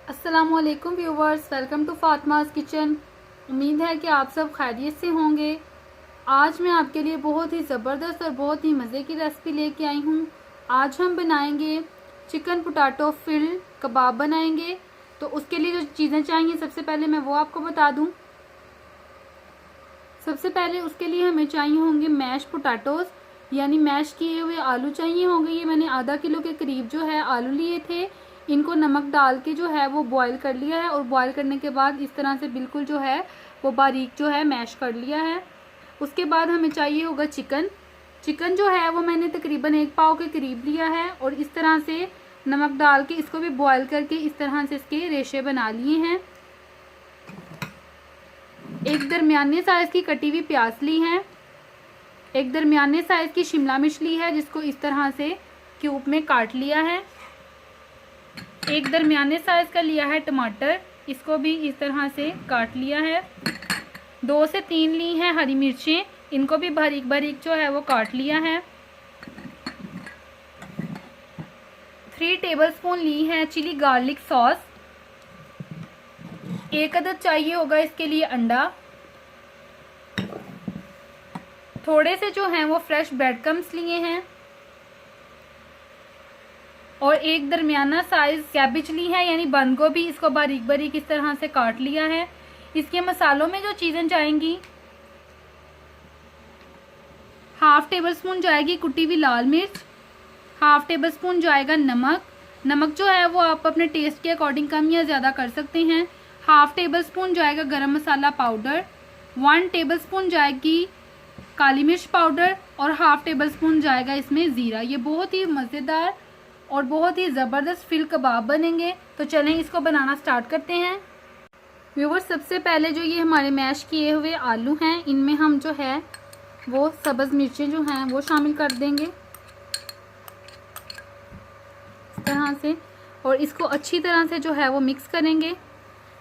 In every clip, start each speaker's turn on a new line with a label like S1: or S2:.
S1: अस्सलामुअलैकुम viewers, welcome to Fatima's kitchen. उम्मीद है कि आप सब खैरियत से होंगे। आज मैं आपके लिए बहुत ही ज़बरदस्त और बहुत ही मज़े की रेसिपी लेके आई हूँ। आज हम बनाएंगे चिकन पोटैटो फिल्ड कबाब बनाएंगे। तो उसके लिए जो चीज़ें चाहिए सबसे पहले मैं वो आपको बता दूँ। सबसे पहले उसके लिए हमें चाहिए होंगे मैश पोटैटोज़, यानी मैश किए हुए आलू चाहिए होंगे। ये मैंने आधा किलो के करीब जो है आलू लिए थे। इनको नमक डाल के जो है वो बॉईल कर लिया है और बॉईल करने के बाद इस तरह से बिल्कुल जो है वो बारीक जो है मैश कर लिया है। उसके बाद हमें चाहिए होगा चिकन। चिकन जो है वो मैंने तकरीबन 1 पाव के करीब लिया है और इस तरह से नमक डाल के इसको भी बॉईल करके इस तरह से इसके रेशे बना लिए हैं। एक दरमियाने साइज़ की कटी हुई प्याज ली है। एक दरमियाने साइज़ की शिमला मिर्च ली है जिसको इस तरह से क्यूब में काट लिया है। एक दरमियाने साइज़ का लिया है टमाटर, इसको भी इस तरह से काट लिया है। 2 से 3 ली हैं हरी मिर्चें, इनको भी बारीक बारीक जो है वो काट लिया है। 3 टेबलस्पून ली है चिली गार्लिक सॉस। 1 अदद चाहिए होगा इसके लिए अंडा। थोड़े से जो हैं वो फ्रेश ब्रेड क्रम्स लिए हैं और एक दरमियाना साइज कैबेज ली है, यानी बंद गोभी, इसको बारीक बारीक इस तरह से काट लिया है। इसके मसालों में जो चीज़ें जाएंगी, 1/2 टेबलस्पून जाएगी कुटी हुई लाल मिर्च, 1/2 टेबलस्पून जाएगा नमक। नमक जो है वो आप अपने टेस्ट के अकॉर्डिंग कम या ज़्यादा कर सकते हैं। 1/2 टेबलस्पून जाएगा गरम मसाला पाउडर, 1 टेबलस्पून जाएगी काली मिर्च पाउडर और 1/2 टेबलस्पून जाएगा इसमें ज़ीरा। ये बहुत ही मज़ेदार और बहुत ही ज़बरदस्त फिल कबाब बनेंगे। तो चलें इसको बनाना स्टार्ट करते हैं। व्यूवर्स, सबसे पहले जो ये हमारे मैश किए हुए आलू हैं, इनमें हम जो है वो सब्ज़ मिर्चें जो हैं वो शामिल कर देंगे इस तरह से और इसको अच्छी तरह से जो है वो मिक्स करेंगे।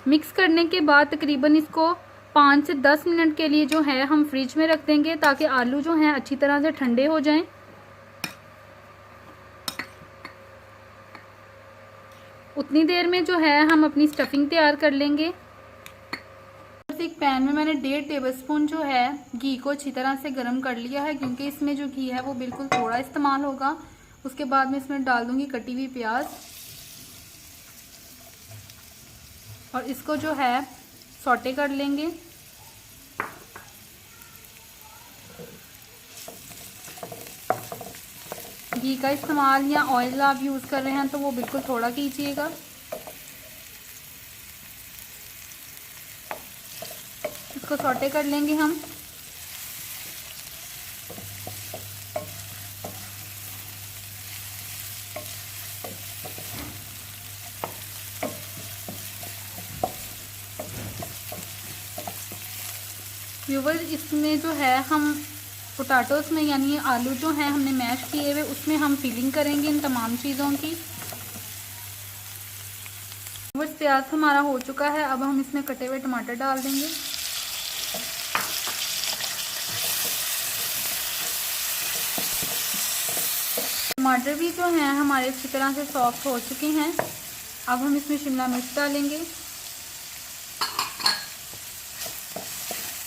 S1: मिक्स करने के बाद तकरीबन इसको 5 से 10 मिनट के लिए जो है हम फ्रिज में रख देंगे ताकि आलू जो हैं अच्छी तरह से ठंडे हो जाएं। उतनी देर में जो है हम अपनी स्टफिंग तैयार कर लेंगे। एक पैन में मैंने 1.5 टेबलस्पून जो है घी को अच्छी तरह से गर्म कर लिया है, क्योंकि इसमें जो घी है वो बिल्कुल थोड़ा इस्तेमाल होगा। उसके बाद मैं इसमें डाल दूंगी कटी हुई प्याज और इसको जो है सौटे कर लेंगे। घी का इस्तेमाल या ऑयल आप यूज़ कर रहे हैं तो वो बिल्कुल थोड़ा कीजिएगा। इसको सौटे कर लेंगे हम। व्यूवर, इसमें जो है हम पोटैटोज़ में यानी आलू जो हैं हमने मैश किए हुए उसमें हम फिलिंग करेंगे इन तमाम चीज़ों की। व्यूवर, प्याज हमारा हो चुका है, अब हम इसमें कटे हुए टमाटर डाल देंगे। टमाटर भी जो हैं हमारे अच्छी तरह से सॉफ्ट हो चुके हैं। अब हम इसमें शिमला मिर्च डालेंगे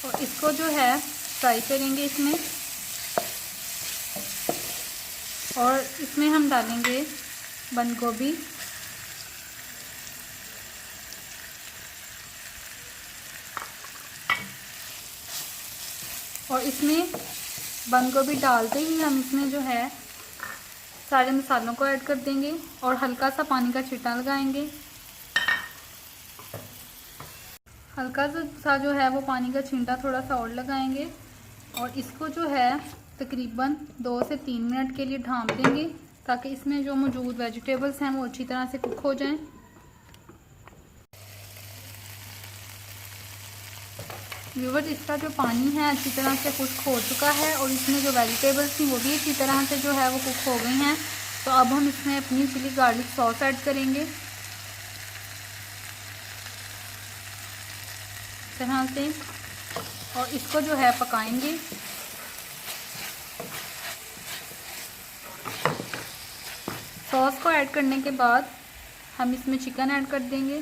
S1: और इसको जो है फ्राई करेंगे इसमें। और इसमें हम डालेंगे बंद गोभी और इसमें बंद गोभी डालते ही हम इसमें जो है सारे मसालों को ऐड कर देंगे और हल्का सा पानी का छींटा लगाएंगे। हल्का सा जो है वो पानी का छींटा थोड़ा सा और लगाएंगे और इसको जो है तकरीबन 2 से 3 मिनट के लिए ढाँप देंगे ताकि इसमें जो मौजूद वेजिटेबल्स हैं वो अच्छी तरह से कुक हो जाएं। व्यूअर्स, इसका जो पानी है अच्छी तरह से कुक हो चुका है और इसमें जो वेजिटेबल्स थी वो भी अच्छी तरह से जो है वो कुक हो गई हैं। तो अब हम इसमें अपनी चिली गार्लिक सॉस ऐड करेंगे इस तरह से और इसको जो है पकाएंगे। सॉस को ऐड करने के बाद हम इसमें चिकन ऐड कर देंगे।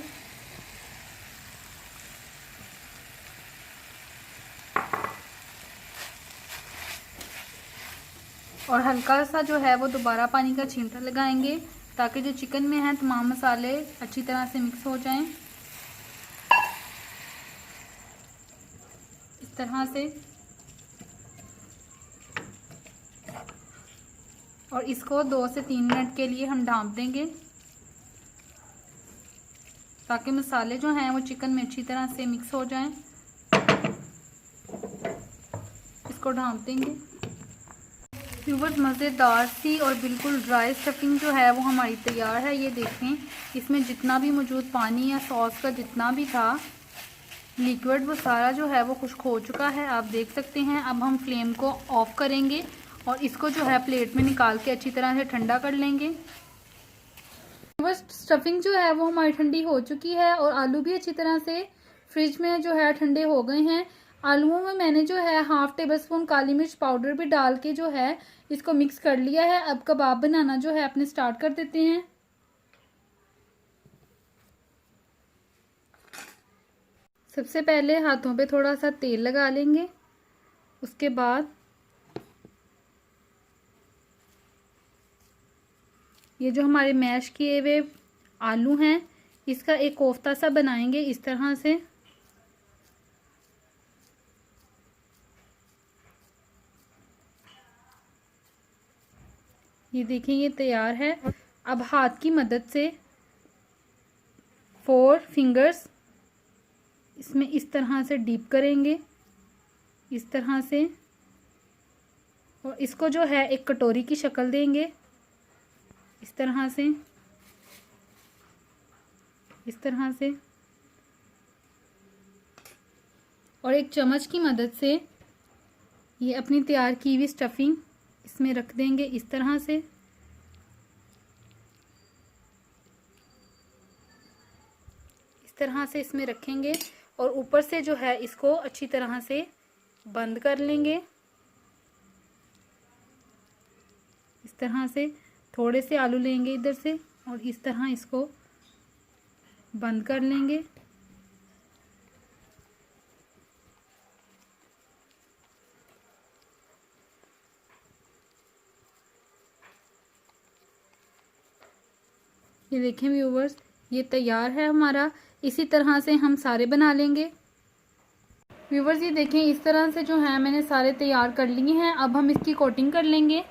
S1: और हल्का सा जो है वो दोबारा पानी का छींटा लगाएंगे ताकि जो चिकन में है तमाम मसाले अच्छी तरह से मिक्स हो जाएं। इस तरह से। और इसको 2 से 3 मिनट के लिए हम ढाँप देंगे ताकि मसाले जो हैं वो चिकन में अच्छी तरह से मिक्स हो जाएं। इसको ढाँप देंगे। व्यूअर्स, मज़ेदार सी और बिल्कुल ड्राई स्टफिंग जो है वो हमारी तैयार है। ये देखें, इसमें जितना भी मौजूद पानी या सॉस का जितना भी था लिक्विड वो सारा जो है वो खुश्क हो चुका है, आप देख सकते हैं। अब हम फ्लेम को ऑफ करेंगे और इसको जो है प्लेट में निकाल के अच्छी तरह से ठंडा कर लेंगे। बस स्टफिंग जो है वो हमारी ठंडी हो चुकी है और आलू भी अच्छी तरह से फ्रिज में जो है ठंडे हो गए हैं। आलूओं में मैंने जो है 1/2 टेबलस्पून काली मिर्च पाउडर भी डाल के जो है इसको मिक्स कर लिया है। अब कबाब बनाना जो है अपने स्टार्ट कर देते हैं। सबसे पहले हाथों पे थोड़ा सा तेल लगा लेंगे। उसके बाद ये जो हमारे मैश किए हुए आलू हैं इसका एक कोफ्ता सा बनाएंगे इस तरह से। ये देखिए ये तैयार है। अब हाथ की मदद से 4 फिंगर्स इसमें इस तरह से डीप करेंगे, इस तरह से। और इसको जो है एक कटोरी की शक्ल देंगे इस तरह से, इस तरह से। और एक चम्मच की मदद से ये अपनी तैयार की हुई स्टफिंग इसमें रख देंगे इस तरह से। इस तरह से इसमें रखेंगे और ऊपर से जो है इसको अच्छी तरह से बंद कर लेंगे इस तरह से। थोड़े से आलू लेंगे इधर से और इस तरह इसको बंद कर लेंगे। ये देखें व्यूवर्स, ये तैयार है हमारा। इसी तरह से हम सारे बना लेंगे। व्यूवर्स ये देखें, इस तरह से जो है मैंने सारे तैयार कर लिए हैं। अब हम इसकी कोटिंग कर लेंगे।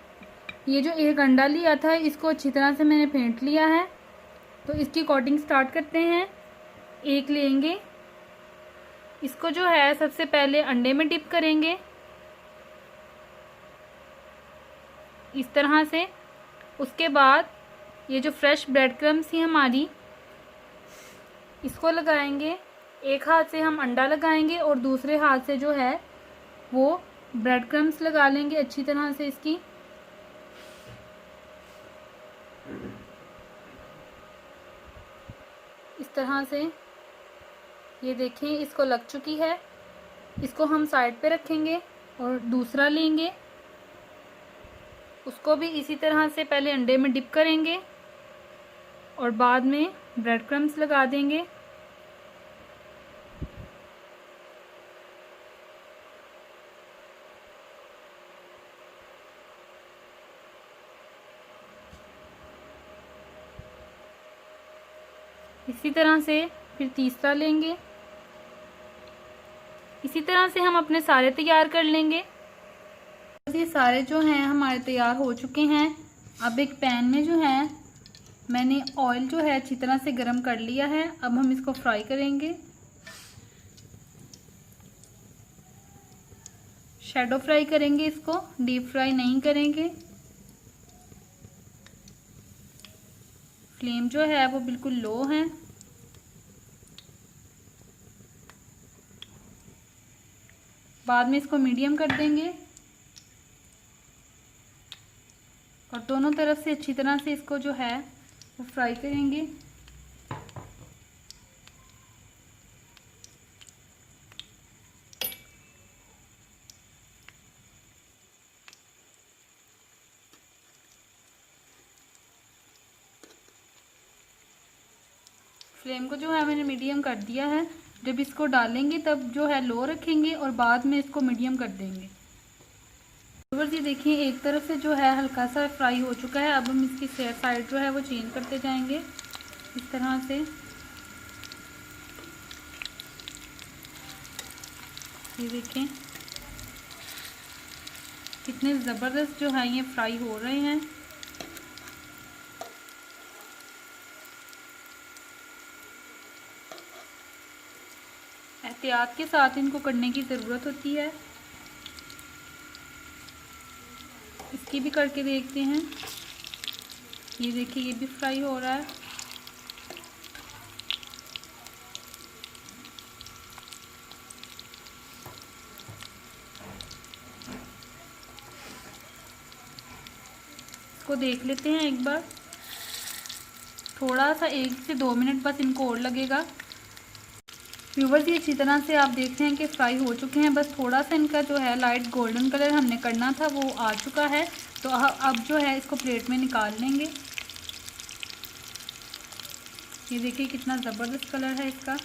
S1: ये जो एक अंडा लिया था इसको अच्छी तरह से मैंने फेंट लिया है, तो इसकी कोटिंग स्टार्ट करते हैं। एक लेंगे, इसको जो है सबसे पहले अंडे में डिप करेंगे इस तरह से। उसके बाद ये जो फ्रेश ब्रेड क्रम्स थी हमारी इसको लगाएंगे। एक हाथ से हम अंडा लगाएंगे और दूसरे हाथ से जो है वो ब्रेड क्रम्स लगा लेंगे अच्छी तरह से इसकी। इस तरह से ये देखें इसको लग चुकी है। इसको हम साइड पे रखेंगे और दूसरा लेंगे, उसको भी इसी तरह से पहले अंडे में डिप करेंगे और बाद में ब्रेड क्रम्स लगा देंगे। इसी तरह से फिर तीसरा लेंगे। इसी तरह से हम अपने सारे तैयार कर लेंगे। ये सारे जो हैं हमारे तैयार हो चुके हैं। अब एक पैन में जो है मैंने ऑयल जो है अच्छी तरह से गरम कर लिया है। अब हम इसको फ्राई करेंगे, शैडो फ्राई करेंगे, इसको डीप फ्राई नहीं करेंगे। फ्लेम जो है वो बिल्कुल लो है। बाद में इसको मीडियम कर देंगे और दोनों तरफ से अच्छी तरह से इसको जो है वो फ्राई करेंगे। फ्लेम को जो है मैंने मीडियम कर दिया है। जब इसको डालेंगे तब जो है लो रखेंगे और बाद में इसको मीडियम कर देंगे। व्यूअर्स ये देखिए एक तरफ से जो है हल्का सा फ्राई हो चुका है। अब हम इसकी साइड जो है वो चेंज करते जाएंगे इस तरह से। ये देखें कितने ज़बरदस्त जो है ये फ्राई हो रहे हैं। एहतियात के साथ इनको करने की ज़रूरत होती है। इसकी भी करके देखते हैं। ये देखिए ये भी फ्राई हो रहा है। इसको देख लेते हैं एक बार। थोड़ा सा 1 से 2 मिनट बस इनको और लगेगा। व्यूवर्स ये अच्छी तरह से आप देख रहे हैं कि फ्राई हो चुके हैं। बस थोड़ा सा इनका जो है लाइट गोल्डन कलर हमने करना था वो आ चुका है। तो अब जो है इसको प्लेट में निकाल लेंगे। ये देखिए कितना ज़बरदस्त कलर है इसका।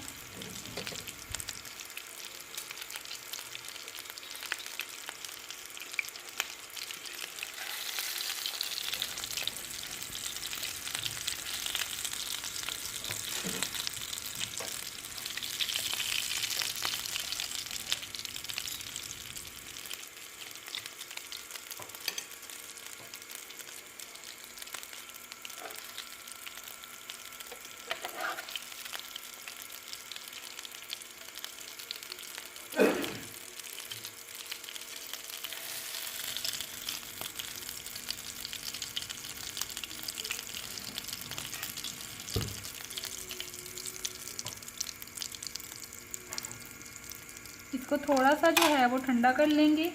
S1: इसको थोड़ा सा जो है वो ठंडा कर लेंगे।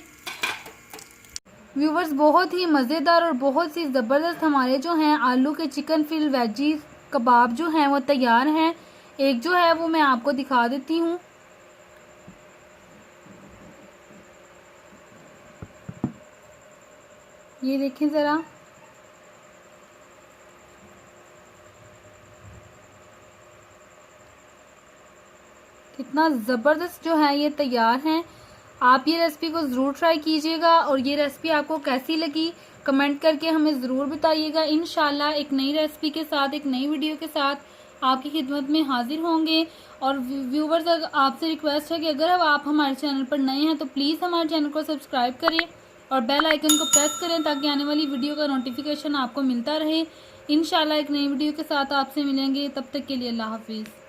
S1: व्यूवर्स बहुत ही मज़ेदार और बहुत सी ज़बरदस्त हमारे जो हैं आलू के चिकन फिल वेजी कबाब जो हैं वो तैयार हैं। एक जो है वो मैं आपको दिखा देती हूँ। ये देखें ज़रा, कितना ज़बरदस्त जो है ये तैयार हैं। आप ये रेसिपी को ज़रूर ट्राई कीजिएगा और ये रेसिपी आपको कैसी लगी कमेंट करके हमें ज़रूर बताइएगा। इंशाल्लाह एक नई रेसिपी के साथ, एक नई वीडियो के साथ आपकी खिदमत में हाजिर होंगे। और व्यूवर्स आपसे रिक्वेस्ट है कि अगर अब आप हमारे चैनल पर नए हैं तो प्लीज़ हमारे चैनल को सब्सक्राइब करें और बेल आइकन को प्रेस करें ताकि आने वाली वीडियो का नोटिफिकेशन आपको मिलता रहे। इंशाल्लाह एक नई वीडियो के साथ आपसे मिलेंगे। तब तक के लिए अल्लाह हाफिज़।